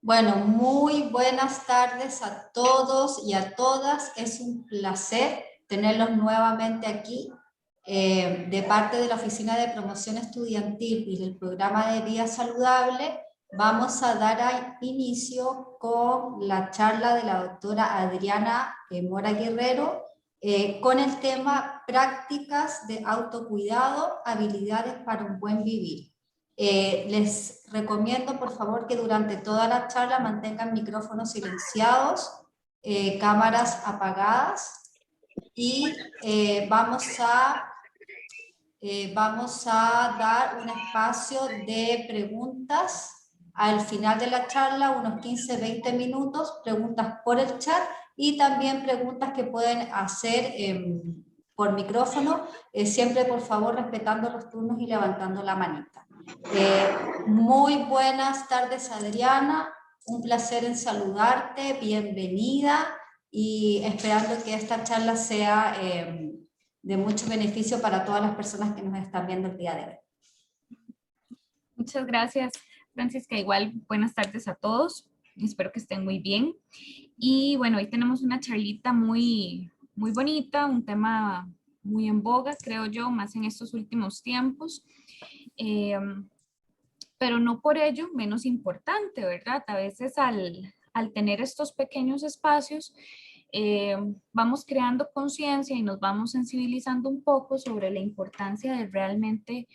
Bueno, muy buenas tardes a todos y a todas. Es un placer tenerlos nuevamente aquí de parte de la Oficina de Promoción Estudiantil y del programa de Vida Saludable. Vamos a dar inicio con la charla de la doctora Adriana Mora Guerrero con el tema prácticas de autocuidado, habilidades para un buen vivir. Les recomiendo por favor que durante toda la charla mantengan micrófonos silenciados, cámaras apagadas y vamos a dar un espacio de preguntas al final de la charla, unos 15-20 minutos, preguntas por el chat y también preguntas que pueden hacer por micrófono, siempre por favor respetando los turnos y levantando la manita. Muy buenas tardes, Adriana, un placer en saludarte, bienvenida y esperando que esta charla sea de mucho beneficio para todas las personas que nos están viendo el día de hoy. Muchas gracias, Francisca. Igual, buenas tardes a todos. Espero que estén muy bien. Y bueno, hoy tenemos una charlita muy bonita, un tema muy en boga, creo yo, más en estos últimos tiempos. Pero no por ello menos importante, ¿verdad? A veces al tener estos pequeños espacios, vamos creando conciencia y nos vamos sensibilizando un poco sobre la importancia de realmente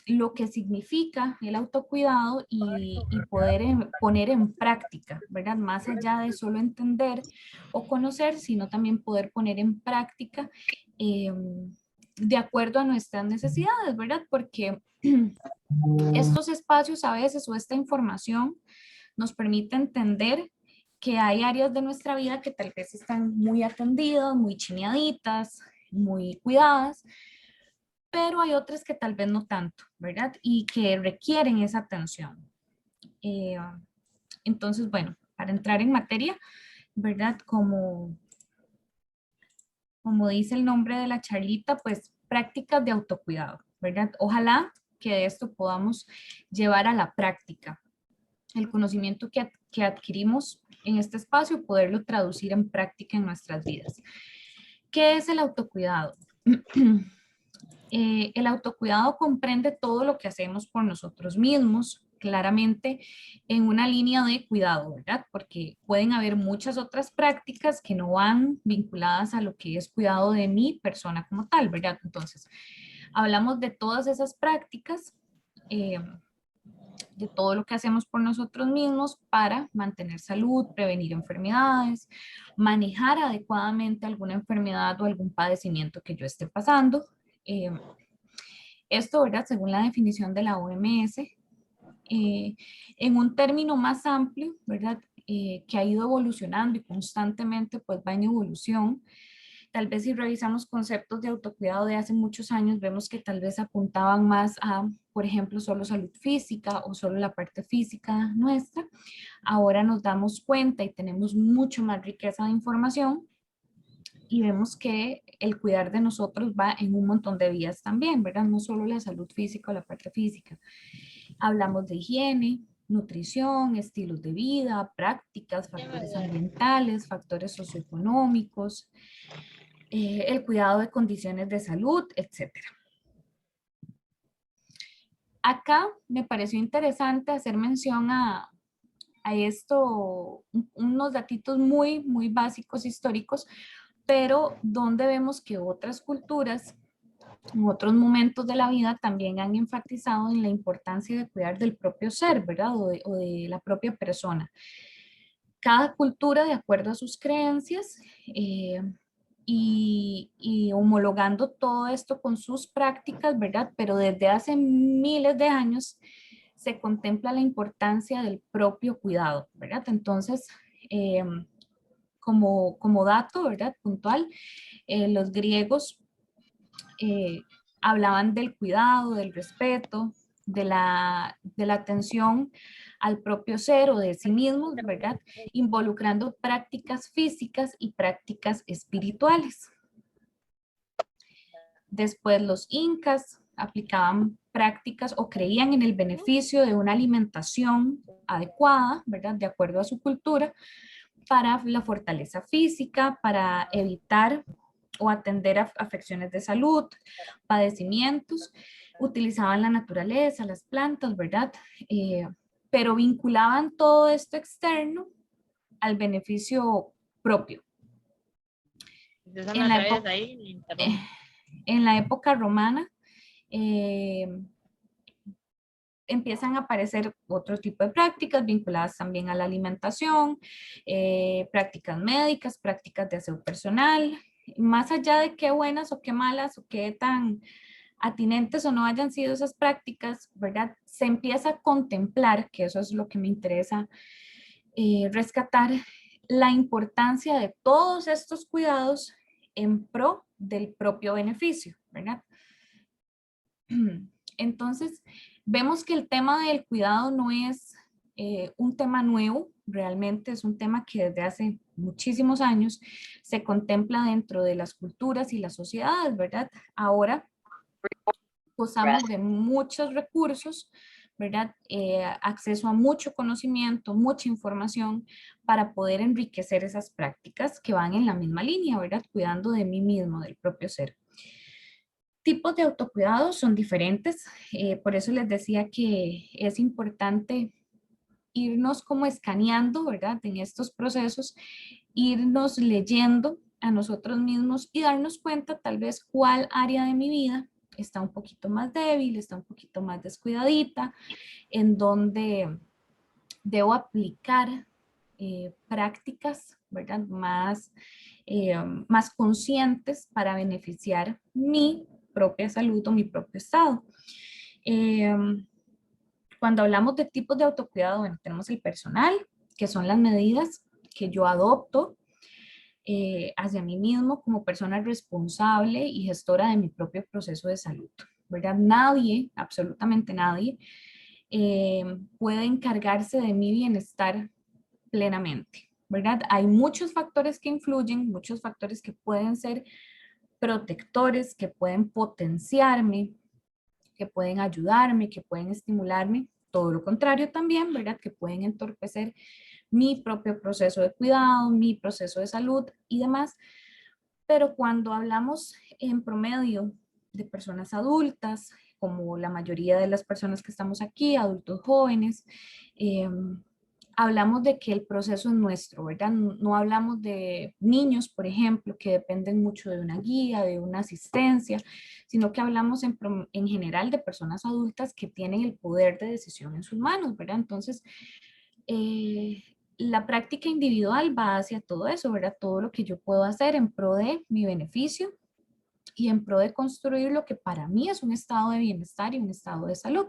lo que significa el autocuidado y poder poner en práctica, ¿verdad? Más allá de solo entender o conocer, sino también poder poner en práctica de acuerdo a nuestras necesidades, ¿verdad? Porque estos espacios a veces o esta información nos permite entender que hay áreas de nuestra vida que tal vez están muy atendidas, muy chineaditas, muy cuidadas, pero hay otras que tal vez no tanto, ¿verdad? Y que requieren esa atención. Entonces, bueno, para entrar en materia, ¿verdad? Como dice el nombre de la charlita, pues prácticas de autocuidado, ¿verdad? Ojalá que de esto podamos llevar a la práctica el conocimiento que adquirimos en este espacio, poderlo traducir en práctica en nuestras vidas. ¿Qué es el autocuidado? El autocuidado comprende todo lo que hacemos por nosotros mismos, claramente en una línea de cuidado, ¿verdad? Porque pueden haber muchas otras prácticas que no van vinculadas a lo que es cuidado de mi persona como tal, ¿verdad? Entonces, hablamos de todas esas prácticas, de todo lo que hacemos por nosotros mismos para mantener salud, prevenir enfermedades, manejar adecuadamente alguna enfermedad o algún padecimiento que yo esté pasando. Esto, ¿verdad? Según la definición de la OMS, en un término más amplio, ¿verdad? Que ha ido evolucionando y constantemente pues va en evolución. Tal vez si revisamos conceptos de autocuidado de hace muchos años, vemos que tal vez apuntaban más a, por ejemplo, solo salud física o solo la parte física nuestra. Ahora nos damos cuenta y tenemos mucho más riqueza de información y vemos que el cuidar de nosotros va en un montón de vías también, ¿verdad? No solo la salud física o la parte física. Hablamos de higiene, nutrición, estilos de vida, prácticas, factores ambientales, factores socioeconómicos, el cuidado de condiciones de salud, etc. Acá me pareció interesante hacer mención a esto, unos datitos muy básicos históricos, pero donde vemos que otras culturas en otros momentos de la vida también han enfatizado en la importancia de cuidar del propio ser, ¿verdad? O de la propia persona. Cada cultura, de acuerdo a sus creencias, y homologando todo esto con sus prácticas, ¿verdad? Pero desde hace miles de años se contempla la importancia del propio cuidado, ¿verdad? Entonces, como dato, ¿verdad? Puntual, los griegos hablaban del cuidado, del respeto, de la atención al propio ser o de sí mismos, ¿verdad? Involucrando prácticas físicas y prácticas espirituales. Después los incas aplicaban prácticas o creían en el beneficio de una alimentación adecuada, ¿verdad? De acuerdo a su cultura, para la fortaleza física, para evitar o atender a afecciones de salud, padecimientos. Utilizaban la naturaleza, las plantas, ¿verdad? Pero vinculaban todo esto externo al beneficio propio. Entonces me atraviesa ahí y interrumpo. En la época romana, empiezan a aparecer otro tipo de prácticas vinculadas también a la alimentación, prácticas médicas, prácticas de aseo personal, más allá de qué buenas o qué malas o qué tan atinentes o no hayan sido esas prácticas, ¿verdad? Se empieza a contemplar, que eso es lo que me interesa rescatar, la importancia de todos estos cuidados en pro del propio beneficio, ¿verdad? Entonces, vemos que el tema del cuidado no es un tema nuevo, realmente es un tema que desde hace muchísimos años se contempla dentro de las culturas y las sociedades, ¿verdad? Ahora gozamos de muchos recursos, ¿verdad? Acceso a mucho conocimiento, mucha información para poder enriquecer esas prácticas que van en la misma línea, ¿verdad? Cuidando de mí mismo, del propio ser. Tipos de autocuidado son diferentes, por eso les decía que es importante irnos como escaneando, ¿verdad? En estos procesos, irnos leyendo a nosotros mismos y darnos cuenta tal vez cuál área de mi vida está un poquito más débil, está un poquito más descuidadita, en donde debo aplicar prácticas, ¿verdad? Más conscientes para beneficiar mi propia salud o mi propio estado. Cuando hablamos de tipos de autocuidado, bueno, tenemos el personal, que son las medidas que yo adopto hacia mí mismo como persona responsable y gestora de mi propio proceso de salud, ¿verdad? Nadie, absolutamente nadie, puede encargarse de mi bienestar plenamente, ¿verdad? Hay muchos factores que influyen, muchos factores que pueden ser protectores, que pueden potenciarme, que pueden ayudarme, que pueden estimularme, todo lo contrario también, ¿verdad? Que pueden entorpecer mi propio proceso de cuidado, mi proceso de salud y demás. Pero cuando hablamos en promedio de personas adultas, como la mayoría de las personas que estamos aquí, adultos jóvenes, hablamos de que el proceso es nuestro, ¿verdad? No hablamos de niños, por ejemplo, que dependen mucho de una guía, de una asistencia, sino que hablamos en general de personas adultas que tienen el poder de decisión en sus manos, ¿verdad? Entonces, la práctica individual va hacia todo eso, ¿verdad? Todo lo que yo puedo hacer en pro de mi beneficio y en pro de construir lo que para mí es un estado de bienestar y un estado de salud.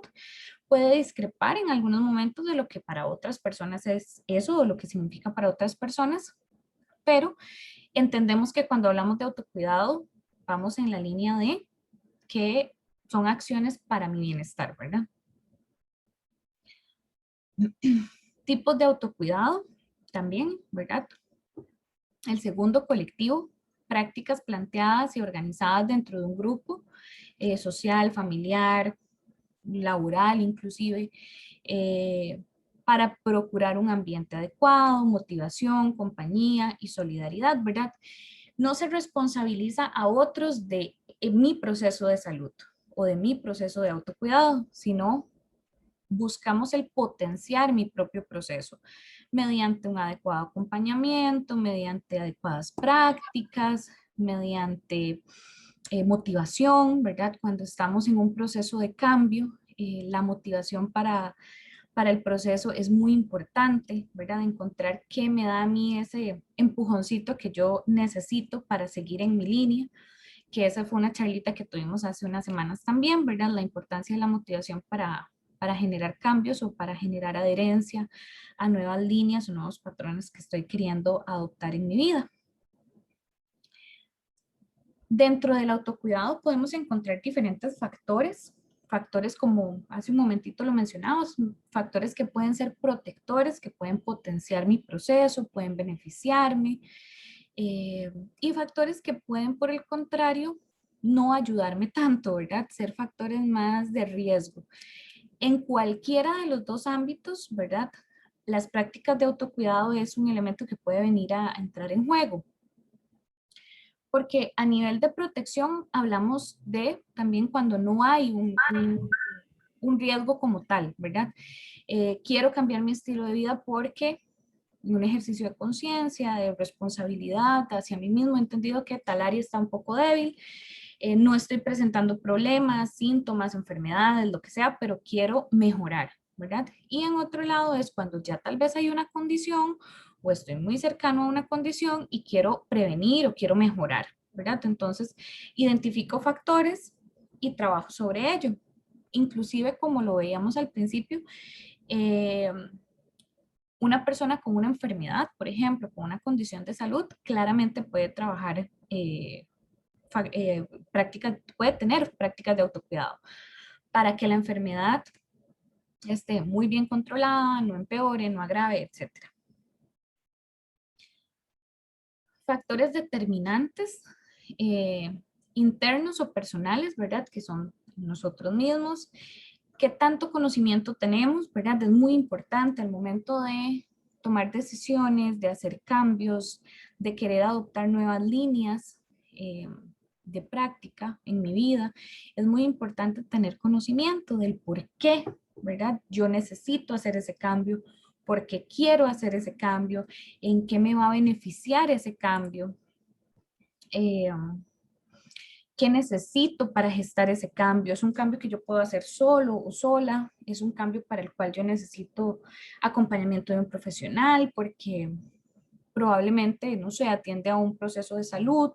Puede discrepar en algunos momentos de lo que para otras personas es eso o lo que significa para otras personas, pero entendemos que cuando hablamos de autocuidado vamos en la línea de que son acciones para mi bienestar, ¿verdad? Tipos de autocuidado también, ¿verdad? El segundo, colectivo, prácticas planteadas y organizadas dentro de un grupo social, familiar, laboral inclusive, para procurar un ambiente adecuado, motivación, compañía y solidaridad, ¿verdad? No se responsabiliza a otros de mi proceso de salud o de mi proceso de autocuidado, sino buscamos el potenciar mi propio proceso mediante un adecuado acompañamiento, mediante adecuadas prácticas, mediante motivación, ¿verdad? Cuando estamos en un proceso de cambio, la motivación para el proceso es muy importante, ¿verdad? Encontrar qué me da a mí ese empujoncito que yo necesito para seguir en mi línea, que esa fue una charlita que tuvimos hace unas semanas también, ¿verdad? La importancia de la motivación para generar cambios o para generar adherencia a nuevas líneas o nuevos patrones que estoy queriendo adoptar en mi vida. Dentro del autocuidado podemos encontrar diferentes factores, factores como hace un momentito lo mencionamos, factores que pueden ser protectores, que pueden potenciar mi proceso, pueden beneficiarme, y factores que pueden, por el contrario, no ayudarme tanto, ¿verdad? Ser factores más de riesgo. En cualquiera de los dos ámbitos, ¿verdad? las prácticas de autocuidado es un elemento que puede venir a entrar en juego. Porque a nivel de protección hablamos de también cuando no hay un riesgo como tal, ¿verdad? Quiero cambiar mi estilo de vida porque un ejercicio de conciencia, de responsabilidad hacia mí mismo, he entendido que tal área está un poco débil, no estoy presentando problemas, síntomas, enfermedades, lo que sea, pero quiero mejorar, ¿verdad? Y en otro lado es cuando ya tal vez hay una condición o estoy muy cercano a una condición y quiero prevenir o quiero mejorar, ¿verdad? Entonces, identifico factores y trabajo sobre ello. Inclusive, como lo veíamos al principio, una persona con una enfermedad, por ejemplo, con una condición de salud, claramente puede trabajar prácticas, puede tener prácticas de autocuidado para que la enfermedad esté muy bien controlada, no empeore, no agrave, etc. Factores determinantes internos o personales, ¿verdad? Que son nosotros mismos. ¿Qué tanto conocimiento tenemos, verdad? Es muy importante al momento de tomar decisiones, de hacer cambios, de querer adoptar nuevas líneas de práctica en mi vida. Es muy importante tener conocimiento del por qué, ¿verdad? Yo necesito hacer ese cambio, por qué quiero hacer ese cambio, en qué me va a beneficiar ese cambio. ¿Qué necesito para gestar ese cambio? ¿Es un cambio que yo puedo hacer solo o sola? ¿Es un cambio para el cual yo necesito acompañamiento de un profesional? Porque probablemente, no sé, atiende a un proceso de salud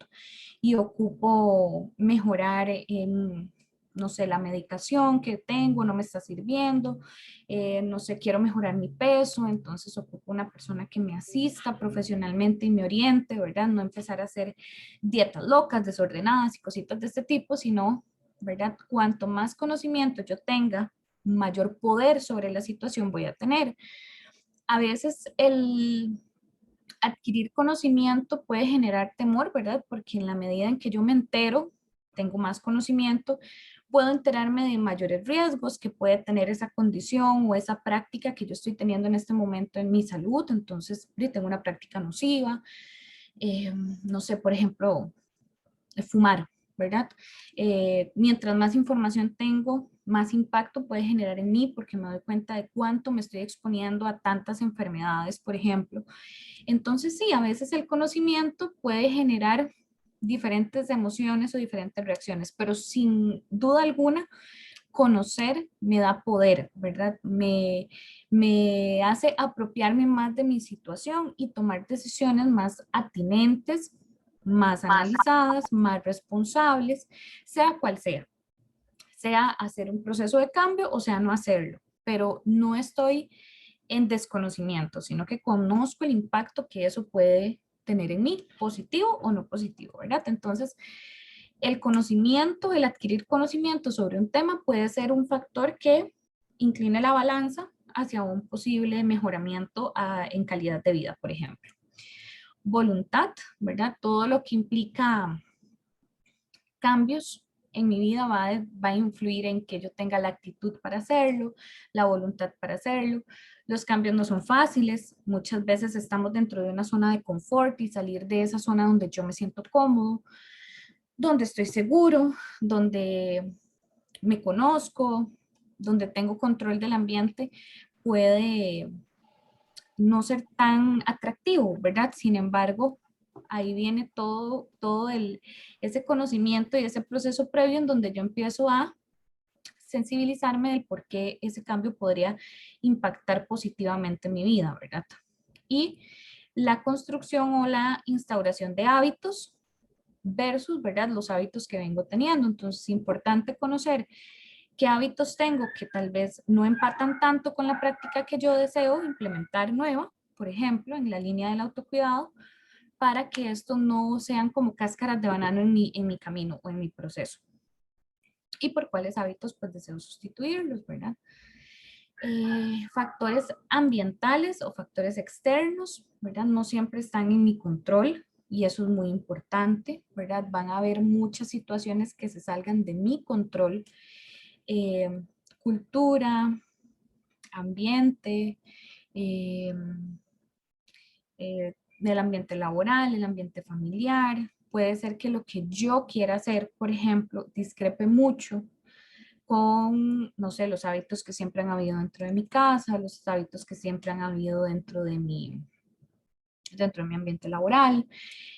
y ocupo mejorar en, no sé, la medicación que tengo no me está sirviendo, no sé, quiero mejorar mi peso, entonces ocupo una persona que me asista profesionalmente y me oriente, ¿verdad? No empezar a hacer dietas locas, desordenadas y cositas de este tipo, sino, ¿verdad? Cuanto más conocimiento yo tenga, mayor poder sobre la situación voy a tener. A veces el adquirir conocimiento puede generar temor, ¿verdad? Porque en la medida en que yo me entero, tengo más conocimiento, puedo enterarme de mayores riesgos que puede tener esa condición o esa práctica que yo estoy teniendo en este momento en mi salud. Entonces, tengo una práctica nociva, no sé, por ejemplo, fumar, ¿verdad? Mientras más información tengo, más impacto puede generar en mí porque me doy cuenta de cuánto me estoy exponiendo a tantas enfermedades, por ejemplo. Entonces sí, a veces el conocimiento puede generar diferentes emociones o diferentes reacciones, pero sin duda alguna, conocer me da poder, ¿verdad? Me hace apropiarme más de mi situación y tomar decisiones más atinentes, más analizadas, más responsables, sea cual sea hacer un proceso de cambio o sea no hacerlo, pero no estoy en desconocimiento, sino que conozco el impacto que eso puede tener en mí, positivo o no positivo, ¿verdad? Entonces, el conocimiento, el adquirir conocimiento sobre un tema puede ser un factor que incline la balanza hacia un posible mejoramiento en calidad de vida, por ejemplo. Voluntad, ¿verdad? Todo lo que implica cambios en mi vida va a influir en que yo tenga la actitud para hacerlo, la voluntad para hacerlo. Los cambios no son fáciles, muchas veces estamos dentro de una zona de confort y salir de esa zona donde yo me siento cómodo, donde estoy seguro, donde me conozco, donde tengo control del ambiente, puede no ser tan atractivo, ¿verdad? Sin embargo, ahí viene todo ese conocimiento y ese proceso previo en donde yo empiezo a sensibilizarme del por qué ese cambio podría impactar positivamente mi vida, ¿verdad? Y la construcción o la instauración de hábitos versus, ¿verdad? Los hábitos que vengo teniendo. Entonces, es importante conocer qué hábitos tengo que tal vez no empatan tanto con la práctica que yo deseo implementar nueva, por ejemplo, en la línea del autocuidado, para que estos no sean como cáscaras de banano en mi camino o en mi proceso. Y por cuáles hábitos pues deseo sustituirlos, ¿verdad? Factores ambientales o factores externos, ¿verdad? No siempre están en mi control y eso es muy importante, ¿verdad? Van a haber muchas situaciones que se salgan de mi control. Cultura, ambiente, del ambiente laboral, el ambiente familiar. Puede ser que lo que yo quiera hacer, por ejemplo, discrepe mucho con, no sé, los hábitos que siempre han habido dentro de mi casa, los hábitos que siempre han habido dentro de mi ambiente laboral.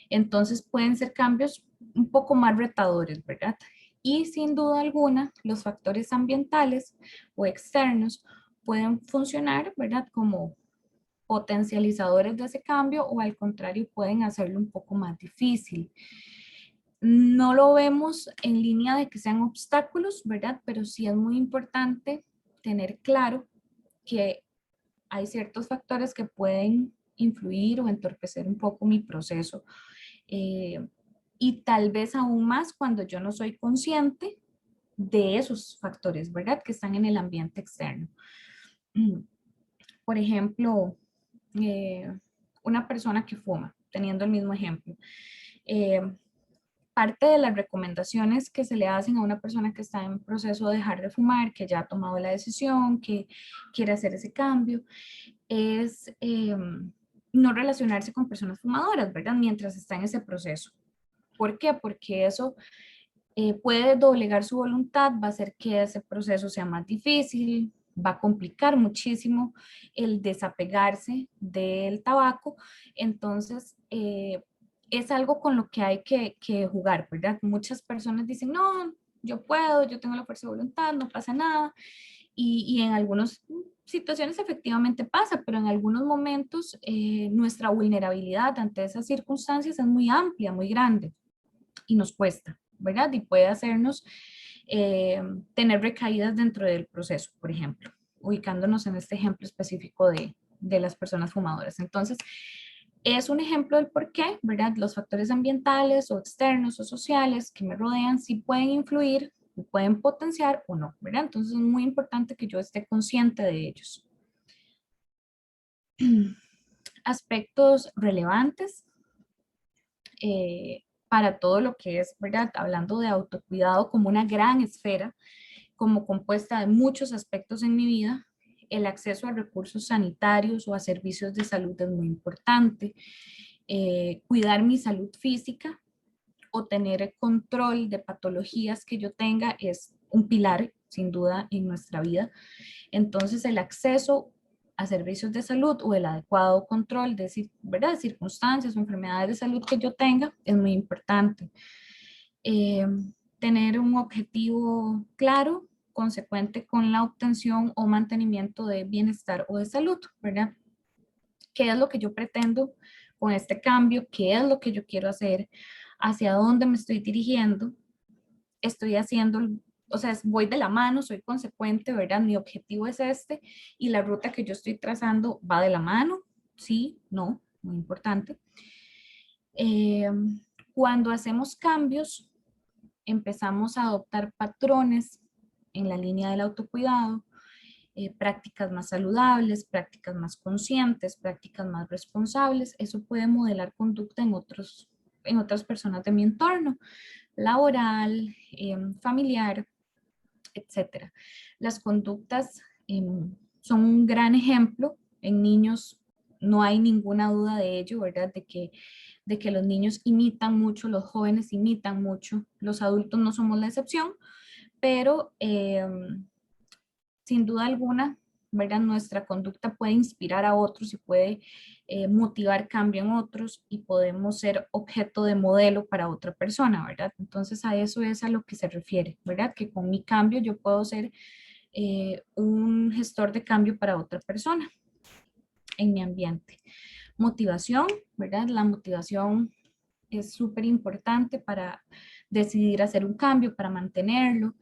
Entonces pueden ser cambios un poco más retadores, ¿verdad? Y sin duda alguna, los factores ambientales o externos pueden funcionar, ¿verdad? Como potencializadores de ese cambio o al contrario pueden hacerlo un poco más difícil. No lo vemos en línea de que sean obstáculos, ¿verdad? Pero sí es muy importante tener claro que hay ciertos factores que pueden influir o entorpecer un poco mi proceso. Y tal vez aún más cuando yo no soy consciente de esos factores, ¿verdad? Que están en el ambiente externo. Por ejemplo, una persona que fuma, teniendo el mismo ejemplo. Eh, Parte de las recomendaciones que se le hacen a una persona que está en proceso de dejar de fumar, que ya ha tomado la decisión, que quiere hacer ese cambio, es no relacionarse con personas fumadoras, ¿verdad? Mientras está en ese proceso. ¿Por qué? Porque eso puede doblegar su voluntad, va a hacer que ese proceso sea más difícil, va a complicar muchísimo el desapegarse del tabaco. Entonces, es algo con lo que hay que jugar, ¿verdad? Muchas personas dicen, no, yo puedo, yo tengo la fuerza de voluntad, no pasa nada. Y en algunas situaciones efectivamente pasa, pero en algunos momentos nuestra vulnerabilidad ante esas circunstancias es muy amplia, muy grande y nos cuesta, ¿verdad? Y puede hacernos tener recaídas dentro del proceso, por ejemplo, ubicándonos en este ejemplo específico de las personas fumadoras. Entonces, es un ejemplo del por qué, ¿verdad? Los factores ambientales o externos o sociales que me rodean sí pueden influir, pueden potenciar o no, ¿verdad? Entonces es muy importante que yo esté consciente de ellos. Aspectos relevantes para todo lo que es, ¿verdad? Hablando de autocuidado como una gran esfera, como compuesta de muchos aspectos en mi vida, el acceso a recursos sanitarios o a servicios de salud es muy importante. Cuidar mi salud física o tener control de patologías que yo tenga es un pilar, sin duda, en nuestra vida. Entonces, el acceso a servicios de salud o el adecuado control de, ¿verdad?, circunstancias o enfermedades de salud que yo tenga es muy importante. Tener un objetivo claro, consecuente con la obtención o mantenimiento de bienestar o de salud, ¿verdad? ¿Qué es lo que yo pretendo con este cambio? ¿Qué es lo que yo quiero hacer? ¿Hacia dónde me estoy dirigiendo? Estoy haciendo, o sea, voy de la mano, soy consecuente, ¿verdad? Mi objetivo es este y la ruta que yo estoy trazando va de la mano, sí, no, muy importante. Cuando hacemos cambios, empezamos a adoptar patrones en la línea del autocuidado, prácticas más saludables, prácticas más conscientes, prácticas más responsables. Eso puede modelar conducta en otras personas de mi entorno, laboral, familiar, etcétera. Las conductas son un gran ejemplo. En niños no hay ninguna duda de ello, ¿verdad? De que los niños imitan mucho, los jóvenes imitan mucho, los adultos no somos la excepción, pero sin duda alguna, ¿verdad? Nuestra conducta puede inspirar a otros y puede motivar cambio en otros y podemos ser objeto de modelo para otra persona, ¿verdad? Entonces a eso es a lo que se refiere, ¿verdad? Que con mi cambio yo puedo ser un gestor de cambio para otra persona en mi ambiente. Motivación, ¿verdad? La motivación es súper importante para decidir hacer un cambio, para mantenerlo.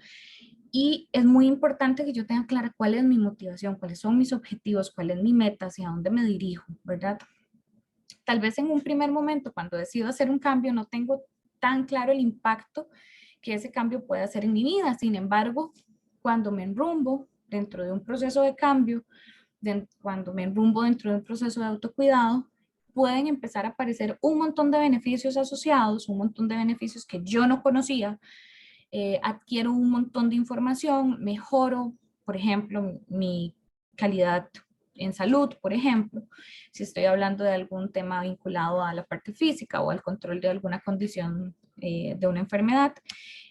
Y es muy importante que yo tenga clara cuál es mi motivación, cuáles son mis objetivos, cuál es mi meta, hacia dónde me dirijo, ¿verdad? Tal vez en un primer momento, cuando decido hacer un cambio, no tengo tan claro el impacto que ese cambio puede hacer en mi vida. Sin embargo, cuando me enrumbo dentro de un proceso de cambio, cuando me enrumbo dentro de un proceso de autocuidado, pueden empezar a aparecer un montón de beneficios asociados, un montón de beneficios que yo no conocía. Adquiero un montón de información, mejoro, por ejemplo, mi calidad en salud, por ejemplo, si estoy hablando de algún tema vinculado a la parte física o al control de alguna condición de una enfermedad.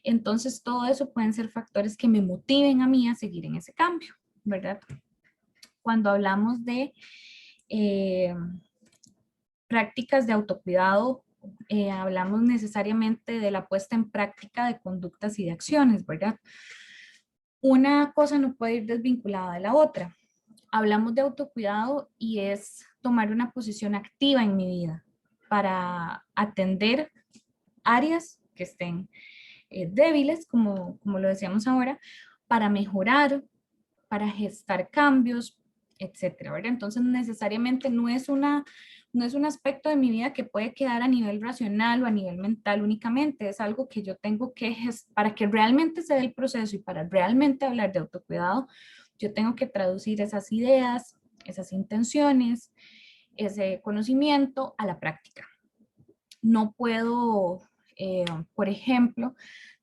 Entonces, todo eso pueden ser factores que me motiven a mí a seguir en ese cambio, ¿verdad? Cuando hablamos de prácticas de autocuidado, hablamos necesariamente de la puesta en práctica de conductas y de acciones, ¿verdad? Una cosa no puede ir desvinculada de la otra. Hablamos de autocuidado y es tomar una posición activa en mi vida para atender áreas que estén débiles, como lo decíamos ahora, para mejorar, para gestar cambios, etcétera, ¿verdad? Entonces, necesariamente no es un aspecto de mi vida que puede quedar a nivel racional o a nivel mental únicamente, es algo que yo tengo que, para que realmente se dé el proceso y para realmente hablar de autocuidado, yo tengo que traducir esas ideas, esas intenciones, ese conocimiento a la práctica. No puedo, por ejemplo,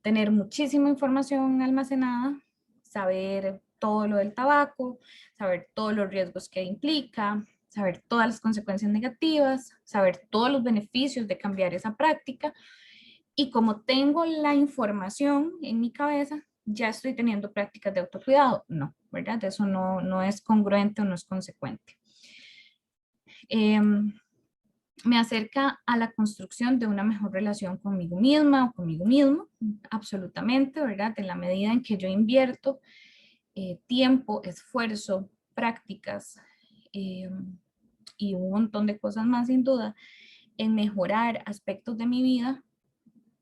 tener muchísima información almacenada, saber todo lo del tabaco, saber todos los riesgos que implica, saber todas las consecuencias negativas, saber todos los beneficios de cambiar esa práctica. Y como tengo la información en mi cabeza, ya estoy teniendo prácticas de autocuidado. No, ¿verdad? Eso no es congruente o no es consecuente. Me acerca a la construcción de una mejor relación conmigo misma o conmigo mismo, absolutamente, ¿verdad? En la medida en que yo invierto tiempo, esfuerzo, prácticas y un montón de cosas más sin duda, en mejorar aspectos de mi vida,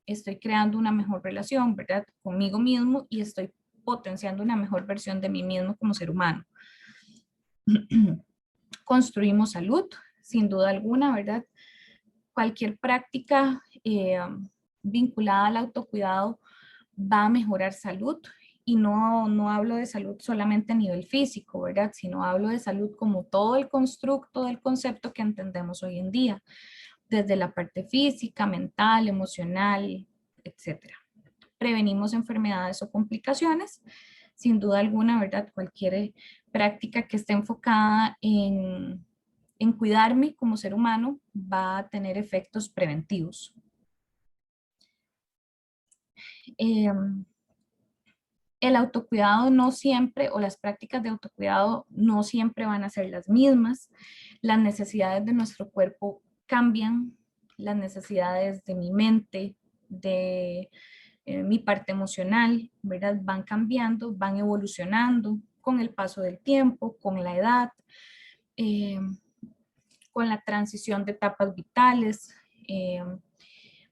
estoy creando una mejor relación, ¿verdad? Conmigo mismo y estoy potenciando una mejor versión de mí mismo como ser humano. Construimos salud, sin duda alguna, ¿verdad? Cualquier práctica vinculada al autocuidado va a mejorar salud y no hablo de salud solamente a nivel físico, ¿verdad? Sino hablo de salud como todo el constructo del concepto que entendemos hoy en día, desde la parte física, mental, emocional, etcétera. Prevenimos enfermedades o complicaciones, sin duda alguna, ¿verdad? Cualquier práctica que esté enfocada en cuidarme como ser humano va a tener efectos preventivos. El autocuidado no siempre, o las prácticas de autocuidado no siempre van a ser las mismas. Las necesidades de nuestro cuerpo cambian, las necesidades de mi mente, de mi parte emocional, ¿verdad? Van cambiando, van evolucionando con el paso del tiempo, con la edad, con la transición de etapas vitales.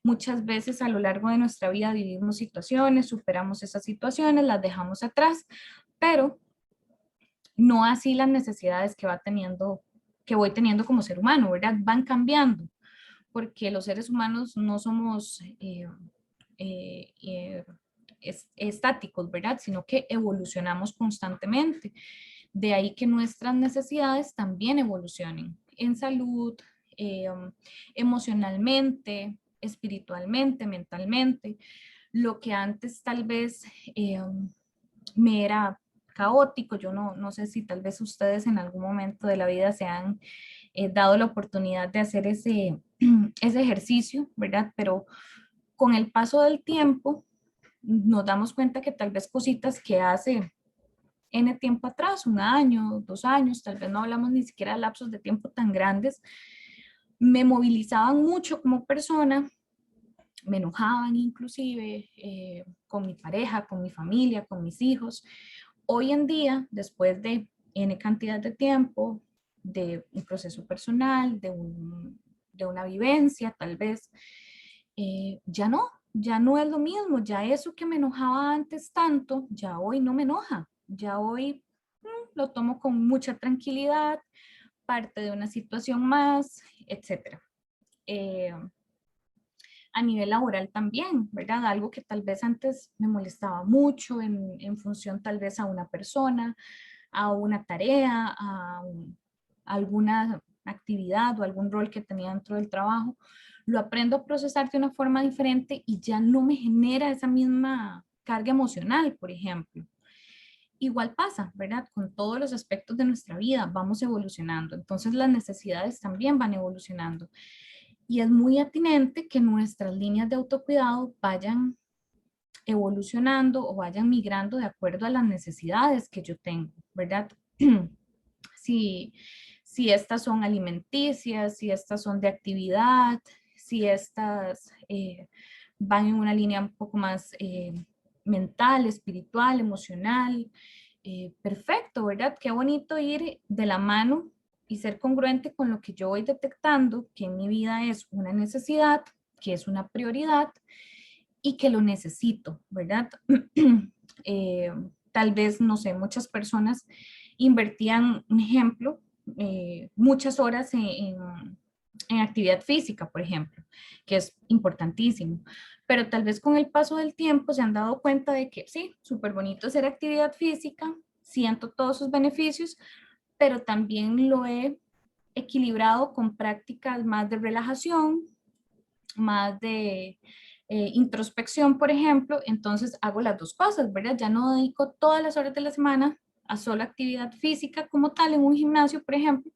Muchas veces a lo largo de nuestra vida vivimos situaciones, superamos esas situaciones, las dejamos atrás, pero no así las necesidades que voy teniendo como ser humano, ¿verdad? Van cambiando, porque los seres humanos no somos estáticos, ¿verdad? Sino que evolucionamos constantemente. De ahí que nuestras necesidades también evolucionen en salud, emocionalmente, espiritualmente, mentalmente. Lo que antes tal vez me era caótico, yo no sé si tal vez ustedes en algún momento de la vida se han dado la oportunidad de hacer ese ejercicio, ¿verdad? Pero con el paso del tiempo nos damos cuenta que tal vez cositas que hace N tiempo atrás, 1 año, 2 años, tal vez no hablamos ni siquiera de lapsos de tiempo tan grandes, me movilizaban mucho como persona, me enojaban inclusive con mi pareja, con mi familia, con mis hijos. Hoy en día, después de N cantidad de tiempo, de un proceso personal, de una vivencia tal vez, ya no es lo mismo, ya eso que me enojaba antes tanto, ya hoy no me enoja, ya hoy lo tomo con mucha tranquilidad, parte de una situación más, etc. A nivel laboral también, ¿verdad? Algo que tal vez antes me molestaba mucho en función tal vez a una persona, a una tarea, alguna actividad o algún rol que tenía dentro del trabajo, lo aprendo a procesar de una forma diferente y ya no me genera esa misma carga emocional, por ejemplo. igual pasa, ¿verdad? Con todos los aspectos de nuestra vida vamos evolucionando, entonces las necesidades también van evolucionando. Y es muy atinente que nuestras líneas de autocuidado vayan evolucionando o vayan migrando de acuerdo a las necesidades que yo tengo, ¿verdad? Si, si estas son alimenticias, si estas son de actividad, si estas van en una línea un poco más mental, espiritual, emocional. Perfecto, ¿verdad? Qué bonito ir de la mano y ser congruente con lo que yo voy detectando, que en mi vida es una necesidad, que es una prioridad y que lo necesito, ¿verdad? Tal vez, no sé, muchas personas invertían, un ejemplo, muchas horas en actividad física, por ejemplo, que es importantísimo, pero tal vez con el paso del tiempo se han dado cuenta de que sí, súper bonito hacer actividad física, siento todos sus beneficios, pero también lo he equilibrado con prácticas más de relajación, más de introspección, por ejemplo, entonces hago las dos cosas, ¿verdad? Ya no dedico todas las horas de la semana a solo actividad física como tal en un gimnasio, por ejemplo,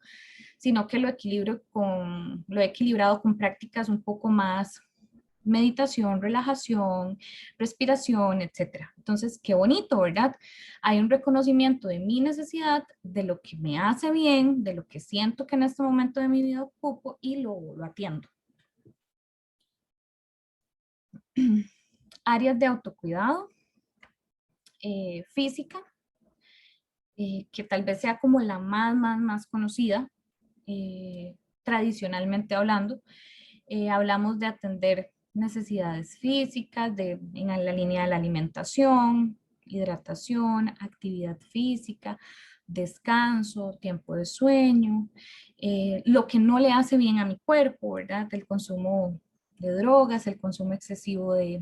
sino que lo he equilibrado con prácticas un poco más meditación, relajación, respiración, etcétera. Entonces, qué bonito, ¿verdad? Hay un reconocimiento de mi necesidad, de lo que me hace bien, de lo que siento que en este momento de mi vida ocupo y lo atiendo. Áreas de autocuidado, física, que tal vez sea como la más conocida, tradicionalmente hablando. Hablamos de atender necesidades físicas, en la línea de la alimentación, hidratación, actividad física, descanso, tiempo de sueño, lo que no le hace bien a mi cuerpo, ¿verdad? El consumo de drogas, el consumo excesivo de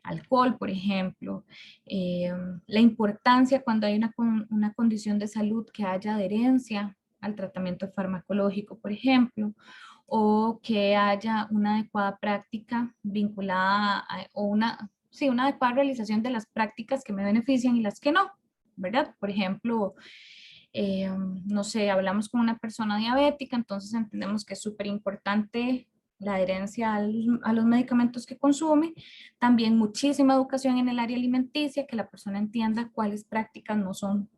alcohol, por ejemplo, la importancia cuando hay una condición de salud que haya adherencia al tratamiento farmacológico, por ejemplo, o que haya una adecuada práctica vinculada o una adecuada realización de las prácticas que me benefician y las que no, ¿verdad? Por ejemplo, no sé, hablamos con una persona diabética, entonces entendemos que es súper importante la adherencia a los medicamentos que consume, también muchísima educación en el área alimenticia, que la persona entienda cuáles prácticas no son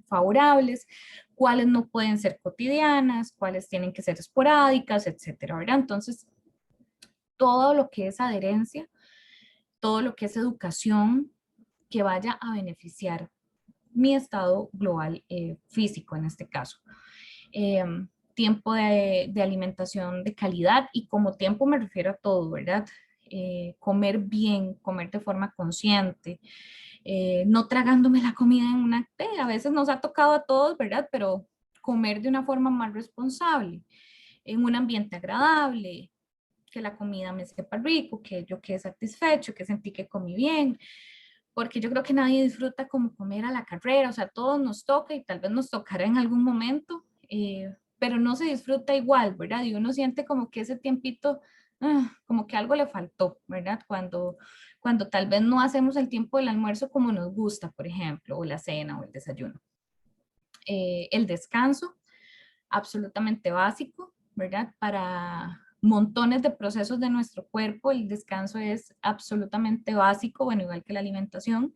favorables, cuáles no pueden ser cotidianas, cuáles tienen que ser esporádicas, etcétera, ¿verdad? Entonces, todo lo que es adherencia, todo lo que es educación que vaya a beneficiar mi estado global físico en este caso. Eh, Tiempo de alimentación de calidad y como tiempo me refiero a todo, ¿verdad? Comer bien, comer de forma consciente, no tragándome la comida en una, a veces nos ha tocado a todos, ¿verdad? Pero comer de una forma más responsable, en un ambiente agradable, que la comida me sepa rico, que yo quede satisfecho, que sentí que comí bien, porque yo creo que nadie disfruta como comer a la carrera, o sea, todos nos toca y tal vez nos tocará en algún momento, pero no se disfruta igual, ¿verdad? Y uno siente como que ese tiempito, como que algo le faltó, ¿verdad? Cuando tal vez no hacemos el tiempo del almuerzo como nos gusta, por ejemplo, o la cena o el desayuno. El descanso, absolutamente básico, ¿verdad? Para montones de procesos de nuestro cuerpo, el descanso es absolutamente básico, bueno, igual que la alimentación.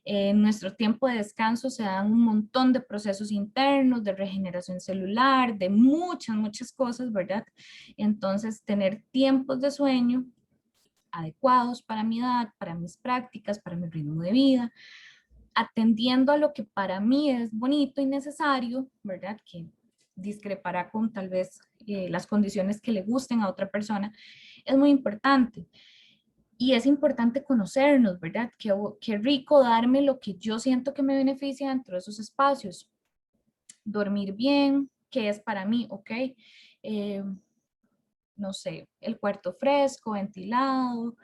En nuestro tiempo de descanso se dan un montón de procesos internos, de regeneración celular, de muchas cosas, ¿verdad? Entonces, tener tiempos de sueño adecuados para mi edad, para mis prácticas, para mi ritmo de vida, atendiendo a lo que para mí es bonito y necesario, ¿verdad? Que discrepará con tal vez las condiciones que le gusten a otra persona, es muy importante. Y es importante conocernos, ¿verdad? Qué rico darme lo que yo siento que me beneficia dentro de esos espacios. Dormir bien, ¿qué es para mí? ¿Ok? Eh, no sé, el cuarto fresco, ventilado,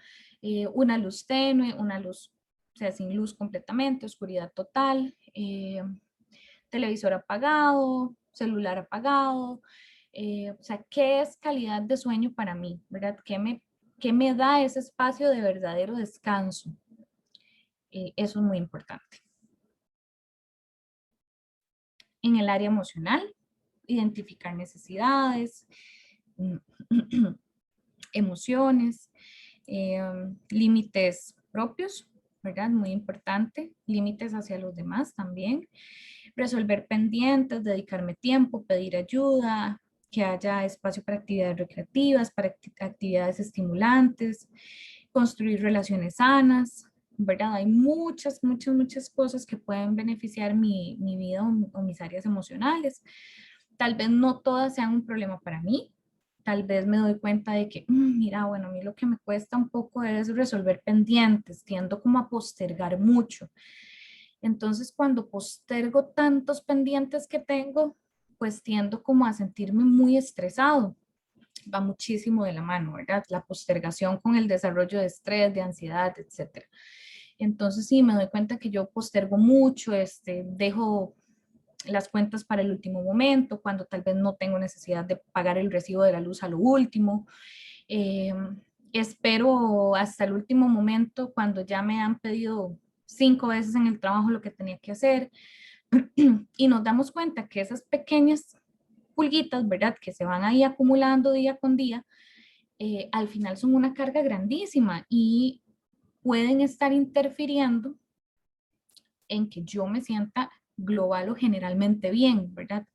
una luz tenue, una luz, o sea, sin luz completamente, oscuridad total, televisor apagado, celular apagado, o sea, ¿qué es calidad de sueño para mí? ¿Verdad? ¿Qué me da ese espacio de verdadero descanso? Eso es muy importante. En el área emocional, identificar necesidades, emociones, límites propios, ¿verdad? Muy importante, límites hacia los demás también, resolver pendientes, dedicarme tiempo, pedir ayuda, que haya espacio para actividades recreativas, para actividades estimulantes, construir relaciones sanas, ¿verdad? Hay muchas cosas que pueden beneficiar mi vida o mis áreas emocionales. Tal vez no todas sean un problema para mí. Tal vez me doy cuenta de que, mira, bueno, a mí lo que me cuesta un poco es resolver pendientes, tiendo como a postergar mucho. Entonces, cuando postergo tantos pendientes que tengo, pues tiendo como a sentirme muy estresado. Va muchísimo de la mano, ¿verdad? La postergación con el desarrollo de estrés, de ansiedad, etcétera. Entonces, sí, me doy cuenta que yo postergo mucho, dejo las cuentas para el último momento, cuando tal vez no tengo necesidad de pagar el recibo de la luz a lo último. Espero hasta el último momento cuando ya me han pedido 5 veces en el trabajo lo que tenía que hacer y nos damos cuenta que esas pequeñas pulguitas, ¿verdad? Que se van ahí acumulando día con día, al final son una carga grandísima y pueden estar interfiriendo en que yo me sienta global o generalmente bien, ¿verdad?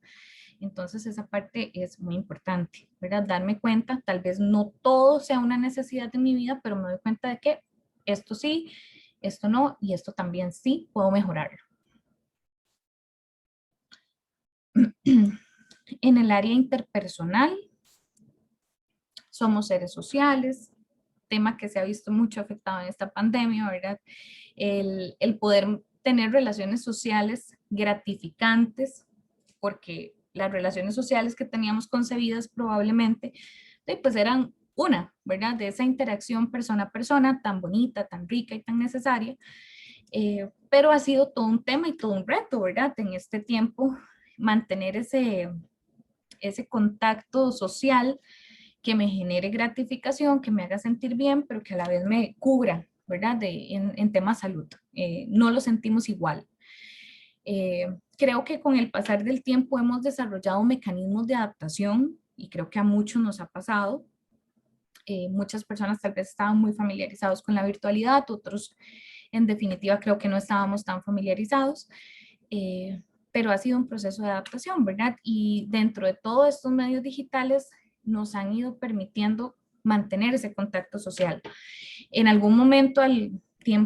Entonces esa parte es muy importante, ¿verdad? Darme cuenta, tal vez no todo sea una necesidad de mi vida, pero me doy cuenta de que esto sí, esto no, y esto también sí puedo mejorarlo. En el área interpersonal, somos seres sociales, tema que se ha visto mucho afectado en esta pandemia, ¿verdad? El poder tener relaciones sociales gratificantes, porque las relaciones sociales que teníamos concebidas probablemente, pues eran una, ¿verdad? De esa interacción persona a persona tan bonita, tan rica y tan necesaria, pero ha sido todo un tema y todo un reto, ¿verdad? En este tiempo, mantener ese contacto social que me genere gratificación, que me haga sentir bien, pero que a la vez me cubra, ¿verdad? En temas salud. No lo sentimos igual. Creo que con el pasar del tiempo hemos desarrollado mecanismos de adaptación y creo que a muchos nos ha pasado. Muchas personas tal vez estaban muy familiarizados con la virtualidad, otros en definitiva creo que no estábamos tan familiarizados, pero ha sido un proceso de adaptación, ¿verdad? Y dentro de todos estos medios digitales nos han ido permitiendo mantener ese contacto social. En algún momento,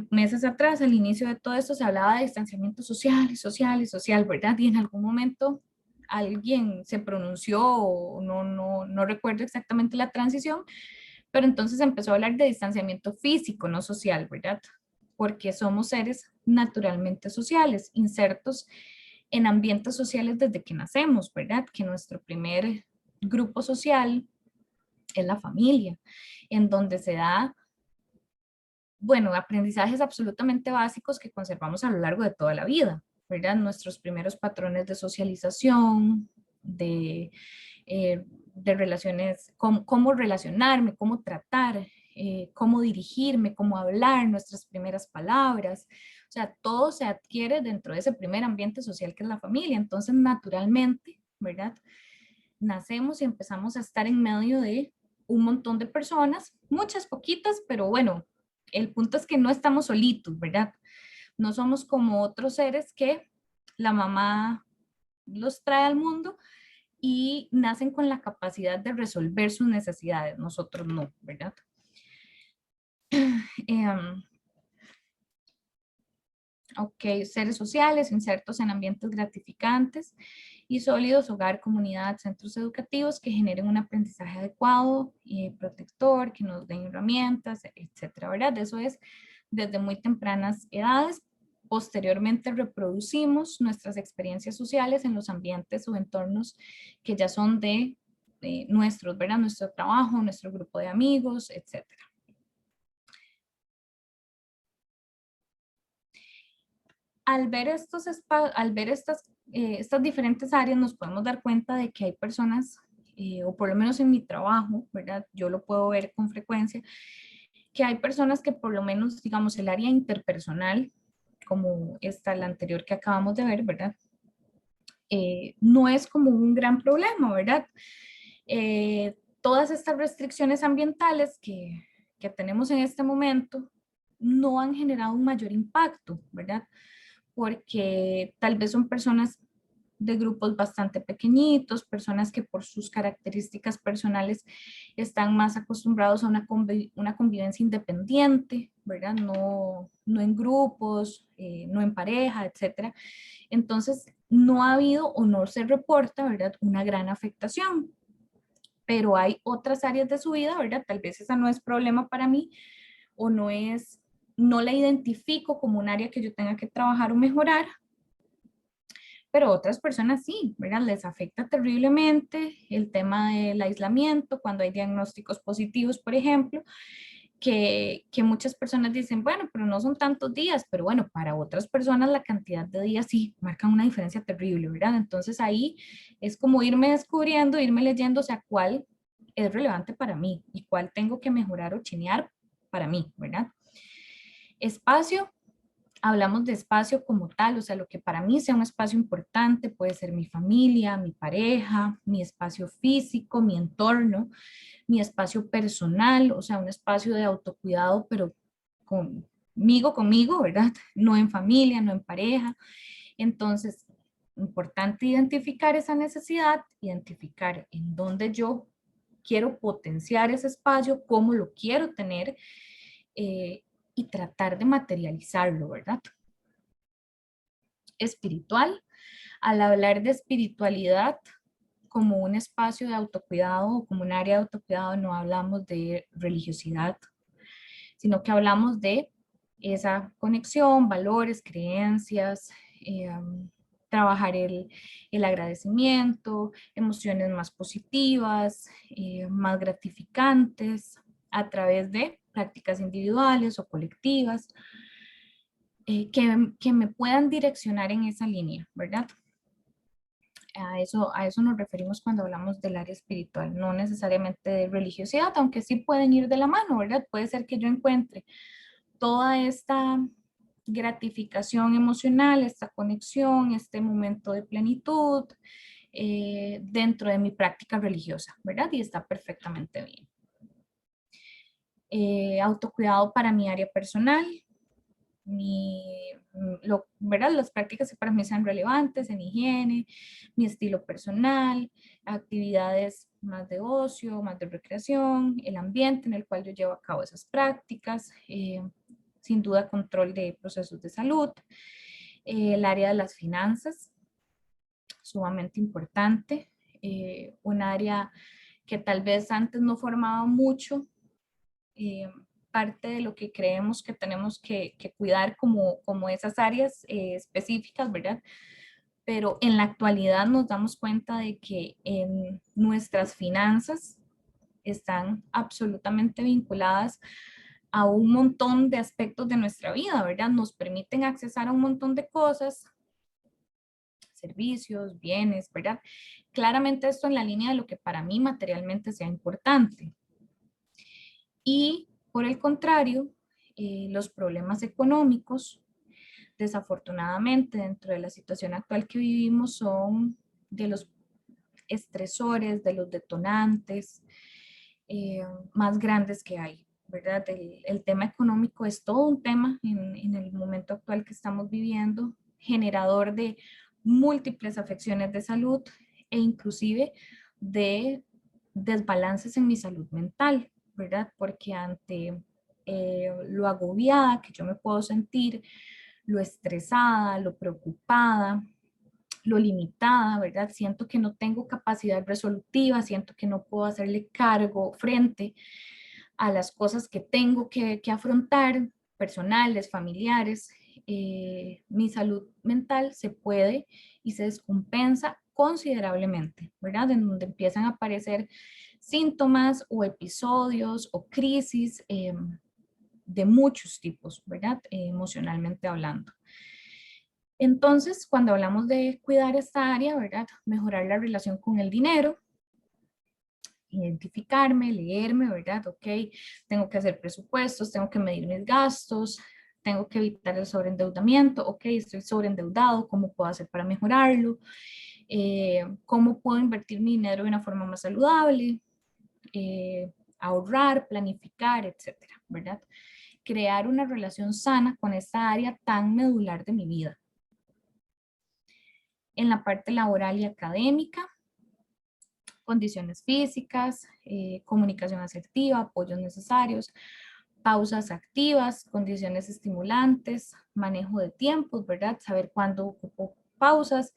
meses atrás, al inicio de todo esto, se hablaba de distanciamiento social, ¿verdad? Y en algún momento alguien se pronunció, no recuerdo exactamente la transición, pero entonces empezó a hablar de distanciamiento físico, no social, ¿verdad? Porque somos seres naturalmente sociales, insertos en ambientes sociales desde que nacemos, ¿verdad? Que nuestro primer grupo social es la familia, en donde se da, bueno, aprendizajes absolutamente básicos que conservamos a lo largo de toda la vida, ¿verdad? Nuestros primeros patrones de socialización, de relaciones, cómo relacionarme, cómo tratar, cómo dirigirme, cómo hablar, nuestras primeras palabras. O sea, todo se adquiere dentro de ese primer ambiente social que es la familia. Entonces, naturalmente, ¿verdad? Nacemos y empezamos a estar en medio de un montón de personas, muchas poquitas, pero bueno, el punto es que no estamos solitos, ¿verdad? No somos como otros seres que la mamá los trae al mundo y nacen con la capacidad de resolver sus necesidades, nosotros no, ¿verdad? Ok, seres sociales insertos en ambientes gratificantes y sólidos, hogar, comunidad, centros educativos que generen un aprendizaje adecuado y protector, que nos den herramientas, etcétera, ¿verdad? Eso es desde muy tempranas edades. Posteriormente reproducimos nuestras experiencias sociales en los ambientes o entornos que ya son de nuestros, ¿verdad? Nuestro trabajo, nuestro grupo de amigos, etcétera. Al ver estas diferentes áreas nos podemos dar cuenta de que hay personas, o por lo menos en mi trabajo, ¿verdad? Yo lo puedo ver con frecuencia, que hay personas que por lo menos, digamos, el área interpersonal, como esta, la anterior que acabamos de ver, ¿verdad? no es como un gran problema, ¿verdad? Todas estas restricciones ambientales que tenemos en este momento no han generado un mayor impacto, ¿verdad? Porque tal vez son personas de grupos bastante pequeñitos, personas que por sus características personales están más acostumbrados a una convivencia independiente, ¿verdad? No en grupos, no en pareja, etcétera. Entonces, no ha habido o no se reporta, ¿verdad?, una gran afectación. Pero hay otras áreas de su vida, ¿verdad? Tal vez esa no es problema para mí o no la identifico como un área que yo tenga que trabajar o mejorar, pero otras personas sí, ¿verdad? Les afecta terriblemente el tema del aislamiento, cuando hay diagnósticos positivos, por ejemplo, que muchas personas dicen, bueno, pero no son tantos días, pero bueno, para otras personas la cantidad de días sí marca una diferencia terrible, ¿verdad? Entonces ahí es como irme descubriendo, irme leyendo, o sea, cuál es relevante para mí y cuál tengo que mejorar o chinear para mí, ¿verdad? Espacio. Hablamos de espacio como tal, o sea, lo que para mí sea un espacio importante puede ser mi familia, mi pareja, mi espacio físico, mi entorno, mi espacio personal, o sea, un espacio de autocuidado, pero conmigo, ¿verdad? No en familia, no en pareja. Entonces, importante identificar esa necesidad, identificar en dónde yo quiero potenciar ese espacio, cómo lo quiero tener, y tratar de materializarlo, ¿verdad? Espiritual. Al hablar de espiritualidad como un espacio de autocuidado o como un área de autocuidado, no hablamos de religiosidad, sino que hablamos de esa conexión, valores, creencias, trabajar el agradecimiento, emociones más positivas, más gratificantes, a través de prácticas individuales o colectivas, que me puedan direccionar en esa línea, ¿verdad? A eso nos referimos cuando hablamos del área espiritual, no necesariamente de religiosidad, aunque sí pueden ir de la mano, ¿verdad? Puede ser que yo encuentre toda esta gratificación emocional, esta conexión, este momento de plenitud dentro de mi práctica religiosa, ¿verdad? Y está perfectamente bien. Autocuidado para mi área personal, ¿verdad? Las prácticas que para mí sean relevantes en higiene, mi estilo personal, actividades más de ocio, más de recreación, el ambiente en el cual yo llevo a cabo esas prácticas, sin duda control de procesos de salud, el área de las finanzas, sumamente importante, un área que tal vez antes no formaba mucho, parte de lo que creemos que tenemos que cuidar como esas áreas específicas, ¿verdad? Pero en la actualidad nos damos cuenta de que en nuestras finanzas están absolutamente vinculadas a un montón de aspectos de nuestra vida, ¿verdad? Nos permiten accesar a un montón de cosas, servicios, bienes, ¿verdad? Claramente esto en la línea de lo que para mí materialmente sea importante. Y por el contrario, los problemas económicos, desafortunadamente dentro de la situación actual que vivimos, son de los estresores, de los detonantes más grandes que hay, ¿verdad? El tema económico es todo un tema en el momento actual que estamos viviendo, generador de múltiples afecciones de salud e inclusive de desbalances en mi salud mental, ¿verdad? Porque ante lo agobiada que yo me puedo sentir, lo estresada, lo preocupada, lo limitada, ¿verdad? Siento que no tengo capacidad resolutiva, siento que no puedo hacerle cargo frente a las cosas que tengo que afrontar, personales, familiares. Mi salud mental se puede y se descompensa considerablemente, ¿verdad? En donde empiezan a aparecer síntomas o episodios o crisis de muchos tipos, ¿verdad? Emocionalmente hablando. Entonces, cuando hablamos de cuidar esta área, ¿verdad? Mejorar la relación con el dinero, identificarme, leerme, ¿verdad? Ok, tengo que hacer presupuestos, tengo que medir mis gastos, tengo que evitar el sobreendeudamiento, ok, estoy sobreendeudado, ¿cómo puedo hacer para mejorarlo? cómo puedo invertir mi dinero de una forma más saludable, ahorrar, planificar, etcétera, ¿verdad? Crear una relación sana con esta área tan medular de mi vida. En la parte laboral y académica, condiciones físicas, comunicación asertiva, apoyos necesarios, pausas activas, condiciones estimulantes, manejo de tiempos, ¿verdad? Saber cuándo ocupo pausas,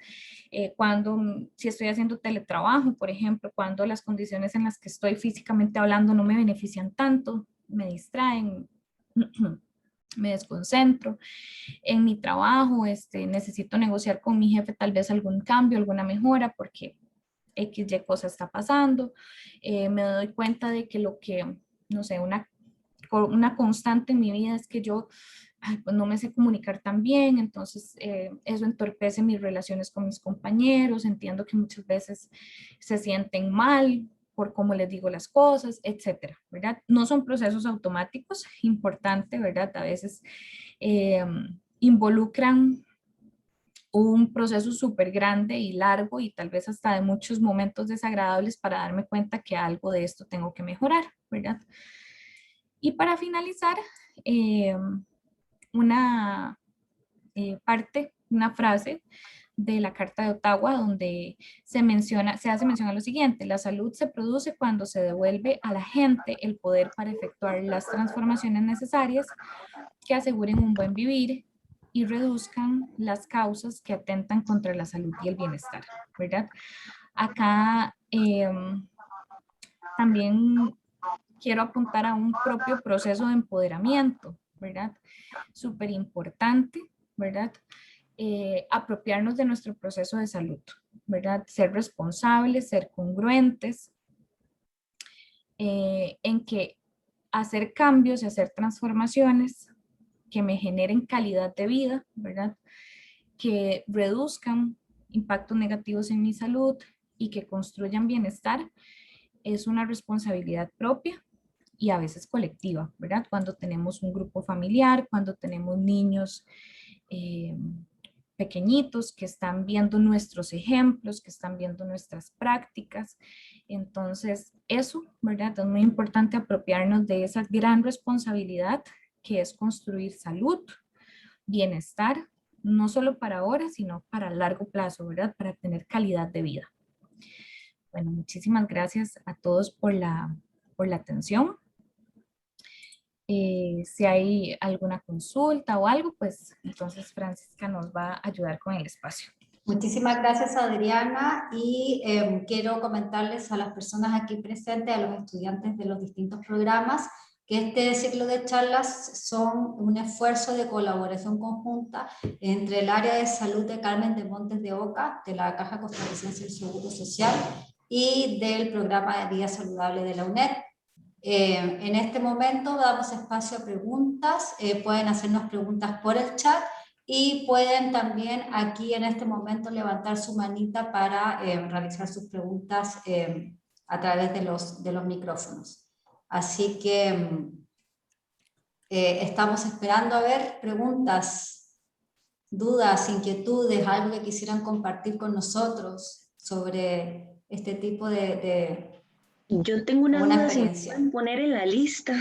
si estoy haciendo teletrabajo, por ejemplo, cuando las condiciones en las que estoy físicamente hablando no me benefician tanto, me distraen, me desconcentro. En mi trabajo, necesito negociar con mi jefe tal vez algún cambio, alguna mejora, porque XY cosa está pasando. Me doy cuenta de que no sé, una constante en mi vida es que yo pues no me sé comunicar tan bien, entonces eso entorpece mis relaciones con mis compañeros, entiendo que muchas veces se sienten mal por cómo les digo las cosas, etcétera, ¿verdad? No son procesos automáticos, importante, ¿verdad? A veces involucran un proceso súper grande y largo y tal vez hasta de muchos momentos desagradables para darme cuenta que algo de esto tengo que mejorar, ¿verdad? Y para finalizar, una una frase de la Carta de Ottawa donde se hace mención a lo siguiente: la salud se produce cuando se devuelve a la gente el poder para efectuar las transformaciones necesarias que aseguren un buen vivir y reduzcan las causas que atentan contra la salud y el bienestar, ¿verdad? Acá también quiero apuntar a un propio proceso de empoderamiento, ¿verdad? Súper importante, ¿verdad? Apropiarnos de nuestro proceso de salud, ¿verdad? Ser responsables, ser congruentes, en que hacer cambios y hacer transformaciones que me generen calidad de vida, ¿verdad? Que reduzcan impactos negativos en mi salud y que construyan bienestar, es una responsabilidad propia y a veces colectiva, ¿verdad? Cuando tenemos un grupo familiar, cuando tenemos niños pequeñitos que están viendo nuestros ejemplos, que están viendo nuestras prácticas. Entonces, eso, ¿verdad? Es muy importante apropiarnos de esa gran responsabilidad que es construir salud, bienestar, no solo para ahora, sino para largo plazo, ¿verdad? Para tener calidad de vida. Bueno, muchísimas gracias a todos por la atención. Si hay alguna consulta o algo, pues entonces Francisca nos va a ayudar con el espacio. Muchísimas gracias, Adriana, y quiero comentarles a las personas aquí presentes, a los estudiantes de los distintos programas, que este ciclo de charlas son un esfuerzo de colaboración conjunta entre el área de salud de Carmen de Montes de Oca, de la Caja Costarricense del Seguro Social, y del programa de Vida Saludable de la UNED. En este momento damos espacio a preguntas, pueden hacernos preguntas por el chat y pueden también aquí en este momento levantar su manita para realizar sus preguntas a través de los micrófonos. Así que estamos esperando a ver preguntas, dudas, inquietudes, algo que quisieran compartir con nosotros sobre este tipo Yo tengo una duda, si me experiencia. pueden poner en la lista.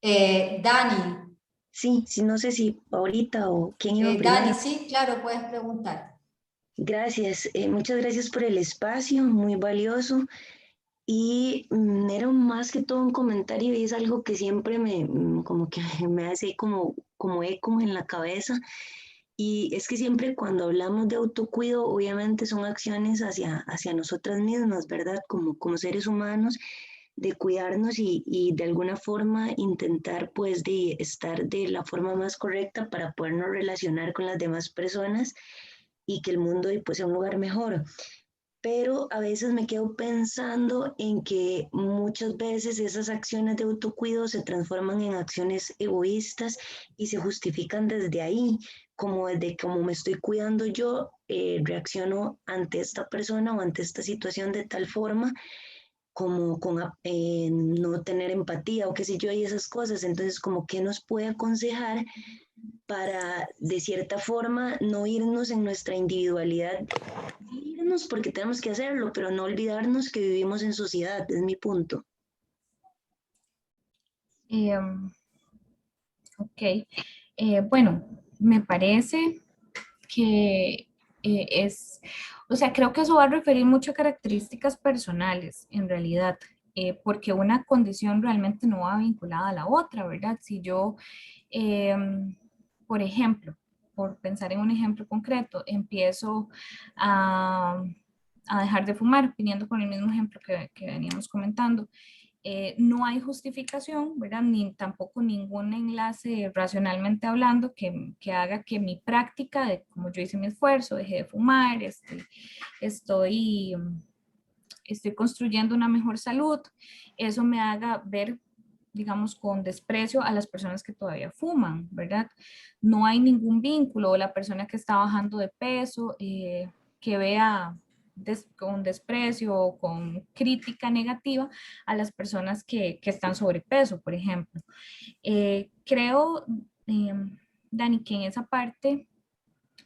Dani. Sí, no sé si ahorita o quién iba primero. Dani, sí, claro, puedes preguntar. Gracias, muchas gracias por el espacio, muy valioso. Y era más que todo un comentario y es algo que siempre como que me hace como eco en la cabeza. Y es que siempre cuando hablamos de autocuido, obviamente son acciones hacia nosotras mismas, ¿verdad? Como seres humanos, de cuidarnos y de alguna forma intentar pues de estar de la forma más correcta para podernos relacionar con las demás personas y que el mundo pues sea un lugar mejor. Pero a veces me quedo pensando en que muchas veces esas acciones de autocuido se transforman en acciones egoístas y se justifican desde ahí, como desde cómo me estoy cuidando yo, reacciono ante esta persona o ante esta situación de tal forma como con no tener empatía o qué sé yo y esas cosas. Entonces, como que nos puede aconsejar para, de cierta forma, no irnos en nuestra individualidad, ir cuidarnos porque tenemos que hacerlo, pero no olvidarnos que vivimos en sociedad, es mi punto. Ok, bueno, me parece que o sea, creo que eso va a referir mucho a características personales, en realidad, porque una condición realmente no va vinculada a la otra, ¿verdad? Si yo, por ejemplo, por pensar en un ejemplo concreto, empiezo a, a dejar de fumar, viniendo con el mismo ejemplo que veníamos comentando, no hay justificación, ¿verdad? Ni tampoco ningún enlace racionalmente hablando que haga que mi práctica de como yo hice mi esfuerzo, dejé de fumar, estoy, estoy construyendo una mejor salud, eso me haga ver, digamos, con desprecio a las personas que todavía fuman, ¿verdad? No hay ningún vínculo, o la persona que está bajando de peso, que vea con desprecio o con crítica negativa a las personas que están sobrepeso, por ejemplo. Creo, Dani, que en esa parte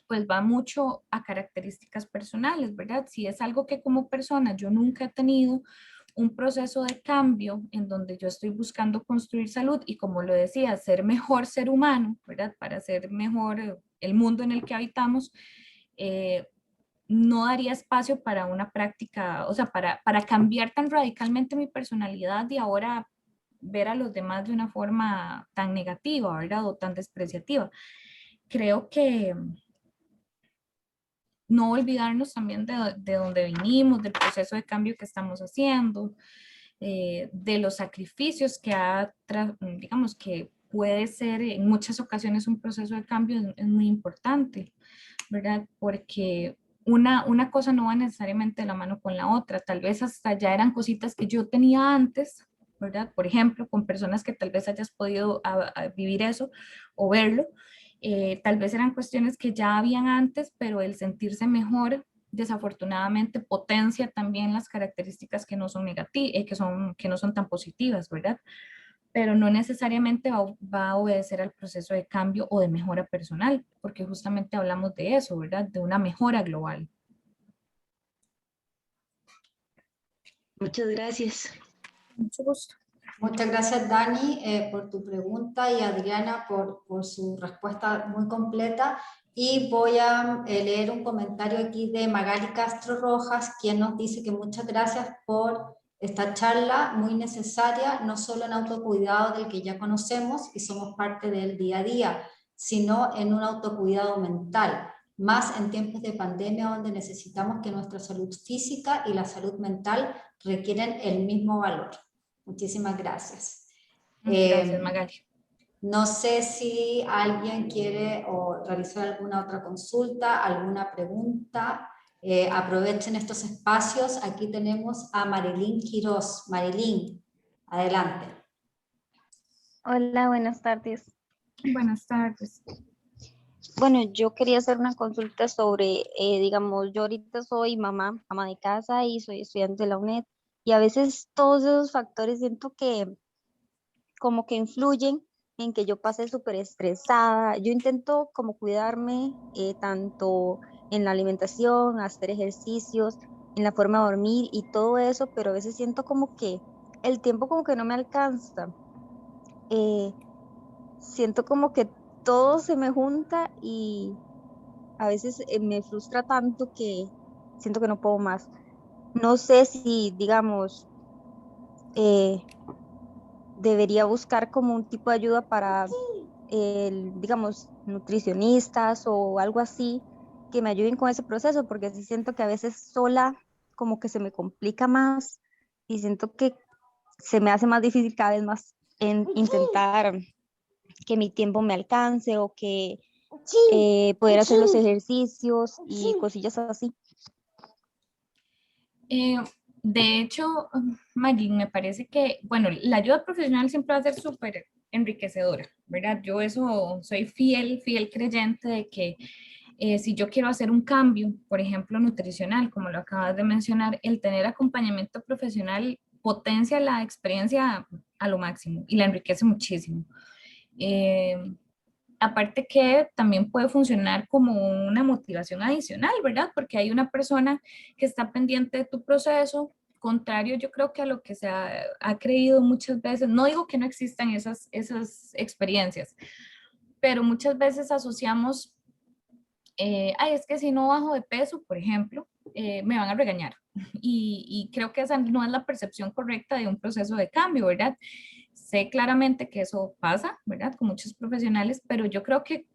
pues va mucho a características personales, ¿verdad? Si es algo que como persona yo nunca he tenido un proceso de cambio en donde yo estoy buscando construir salud y como lo decía, ser mejor ser humano, ¿verdad? Para ser mejor el mundo en el que habitamos, no daría espacio para una práctica, o sea, para cambiar tan radicalmente mi personalidad y ahora ver a los demás de una forma tan negativa, ¿verdad? O tan despreciativa. Creo que no olvidarnos también de dónde vinimos, del proceso de cambio que estamos haciendo, de los sacrificios que digamos que puede ser en muchas ocasiones un proceso de cambio es muy importante, ¿verdad? Porque una cosa no va necesariamente de la mano con la otra, tal vez hasta ya eran cositas que yo tenía antes, ¿verdad? Por ejemplo, con personas que tal vez hayas podido vivir eso o verlo, tal vez eran cuestiones que ya habían antes, pero el sentirse mejor desafortunadamente potencia también las características que no son negativas, que no son tan positivas, ¿verdad? Pero no necesariamente va a obedecer al proceso de cambio o de mejora personal, porque justamente hablamos de eso, ¿verdad? De una mejora global. Muchas gracias. Mucho gusto. Muchas gracias, Dani, por tu pregunta y Adriana por su respuesta muy completa. Y voy a leer un comentario aquí de Magali Castro Rojas, quien nos dice que muchas gracias por esta charla muy necesaria, no solo en autocuidado del que ya conocemos y somos parte del día a día, sino en un autocuidado mental, más en tiempos de pandemia donde necesitamos que nuestra salud física y la salud mental requieren el mismo valor. Muchísimas gracias. Gracias, Magali. No sé si alguien quiere realizar alguna otra consulta, alguna pregunta. Aprovechen estos espacios. Aquí tenemos a Marilyn Quiroz. Marilyn, adelante. Hola, buenas tardes. Buenas tardes. Bueno, yo quería hacer una consulta sobre, digamos, yo ahorita soy mamá, ama de casa y soy estudiante de la UNED y a veces todos esos factores siento que como que influyen en que yo pase súper estresada. Yo intento como cuidarme tanto en la alimentación, hacer ejercicios, en la forma de dormir y todo eso, pero a veces siento como que el tiempo como que no me alcanza. Eh, Siento como que todo se me junta y a veces me frustra tanto que siento que no puedo más. No sé si, digamos, eh, debería buscar como un tipo de ayuda para, digamos, nutricionistas o algo así que me ayuden con ese proceso, porque sí siento que a veces sola como que se me complica más y siento que se me hace más difícil cada vez más en intentar que mi tiempo me alcance o que poder hacer los ejercicios y cosillas así. De hecho, Marilyn, me parece que, bueno, la ayuda profesional siempre va a ser súper enriquecedora, ¿verdad? Yo eso soy fiel creyente de que si yo quiero hacer un cambio, por ejemplo, nutricional, como lo acabas de mencionar, el tener acompañamiento profesional potencia la experiencia a lo máximo y la enriquece muchísimo. aparte que también puede funcionar como una motivación adicional, ¿verdad? Porque hay una persona que está pendiente de tu proceso, contrario yo creo que a lo que se ha creído muchas veces. No digo que no existan esas experiencias, pero muchas veces asociamos, ay, es que si no bajo de peso, por ejemplo, me van a regañar. Y creo que esa no es la percepción correcta de un proceso de cambio, ¿verdad? Sé claramente que eso pasa, ¿verdad? Con muchos profesionales, pero yo creo que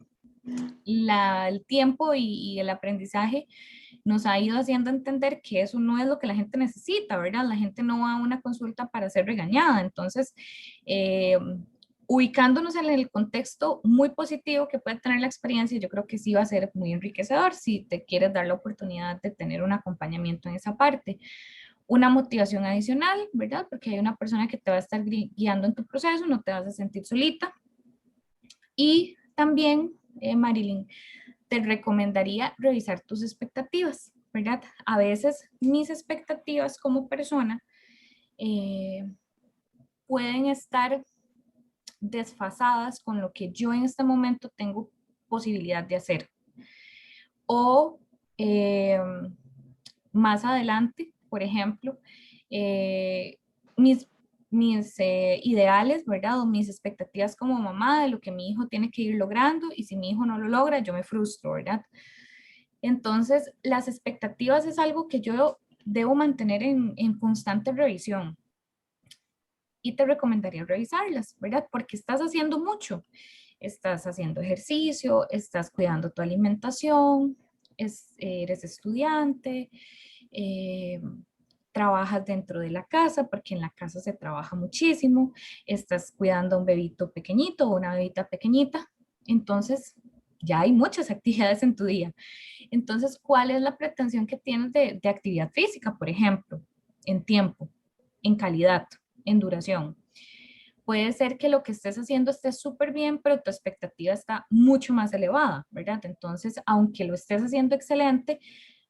el tiempo y el aprendizaje nos ha ido haciendo entender que eso no es lo que la gente necesita, ¿verdad? La gente no va a una consulta para ser regañada. Entonces, ubicándonos en el contexto muy positivo que puede tener la experiencia, yo creo que sí va a ser muy enriquecedor si te quieres dar la oportunidad de tener un acompañamiento en esa parte. Una motivación adicional, ¿verdad? Porque hay una persona que te va a estar guiando en tu proceso, no te vas a sentir solita. Y también, Marilyn, te recomendaría revisar tus expectativas, ¿verdad? A veces mis expectativas como persona pueden estar desfasadas con lo que yo en este momento tengo posibilidad de hacer. O más adelante, por ejemplo, mis ideales, ¿verdad? O mis expectativas como mamá de lo que mi hijo tiene que ir logrando, y si mi hijo no lo logra, yo me frustro, ¿verdad? Entonces, las expectativas es algo que yo debo mantener en constante revisión. Y te recomendaría revisarlas, ¿verdad? Porque estás haciendo mucho. Estás haciendo ejercicio, estás cuidando tu alimentación, eres estudiante, trabajas dentro de la casa, porque en la casa se trabaja muchísimo, estás cuidando a un bebito pequeñito o una bebita pequeñita. Entonces, ya hay muchas actividades en tu día. Entonces, ¿cuál es la pretensión que tienes de actividad física, por ejemplo? En tiempo, en calidad, en duración. Puede ser que lo que estés haciendo esté súper bien, pero tu expectativa está mucho más elevada, ¿verdad? Entonces, aunque lo estés haciendo excelente,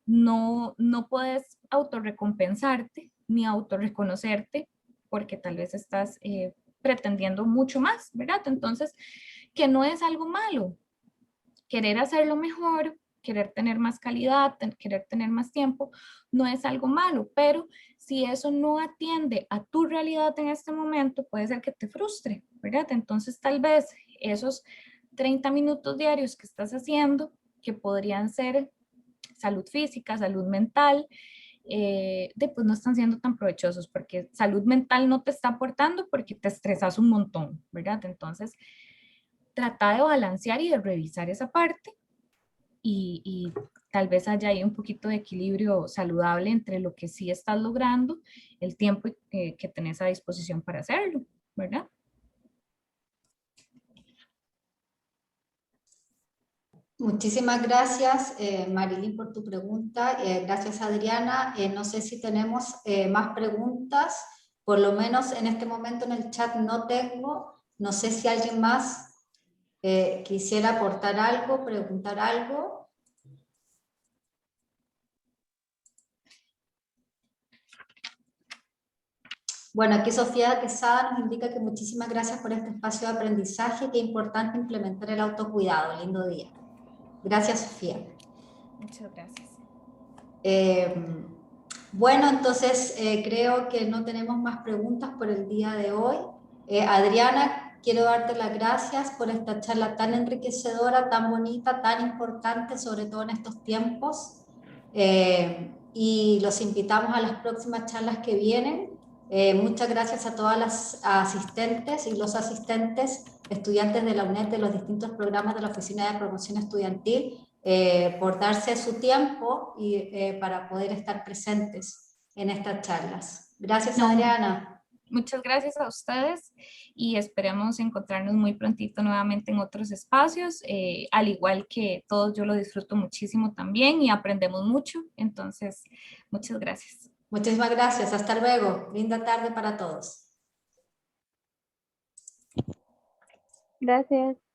no puedes autorrecompensarte ni autorreconocerte porque tal vez estás pretendiendo mucho más, ¿verdad? Entonces, que no es algo malo. Querer hacerlo mejor, querer tener más calidad, querer tener más tiempo, no es algo malo, pero si eso no atiende a tu realidad en este momento, puede ser que te frustre, ¿verdad? Entonces tal vez esos 30 minutos diarios que estás haciendo, que podrían ser salud física, salud mental, pues no están siendo tan provechosos, porque salud mental no te está aportando porque te estresas un montón, ¿verdad? Entonces, trata de balancear y de revisar esa parte y tal vez haya ahí un poquito de equilibrio saludable entre lo que sí estás logrando, el tiempo que tenés a disposición para hacerlo, ¿verdad? Muchísimas gracias, Marilyn, por tu pregunta. Gracias, Adriana. No sé si tenemos más preguntas. Por lo menos en este momento en el chat no tengo. No sé si alguien más quisiera aportar algo, preguntar algo. Bueno, aquí Sofía Quesada nos indica que muchísimas gracias por este espacio de aprendizaje. Qué importante implementar el autocuidado. Lindo día. Gracias, Sofía. Muchas gracias. Bueno, entonces creo que no tenemos más preguntas por el día de hoy. Adriana, quiero darte las gracias por esta charla tan enriquecedora, tan bonita, tan importante, sobre todo en estos tiempos. Y los invitamos a las próximas charlas que vienen. Muchas gracias a todas las asistentes y los asistentes, estudiantes de la UNED de los distintos programas de la Oficina de Promoción Estudiantil, por darse su tiempo y para poder estar presentes en estas charlas. Gracias, No, Adriana. muchas gracias a ustedes y esperemos encontrarnos muy prontito nuevamente en otros espacios. Al igual que todos, yo lo disfruto muchísimo también y aprendemos mucho. Entonces, muchas gracias. Muchísimas gracias. Hasta luego. Linda tarde para todos. Gracias.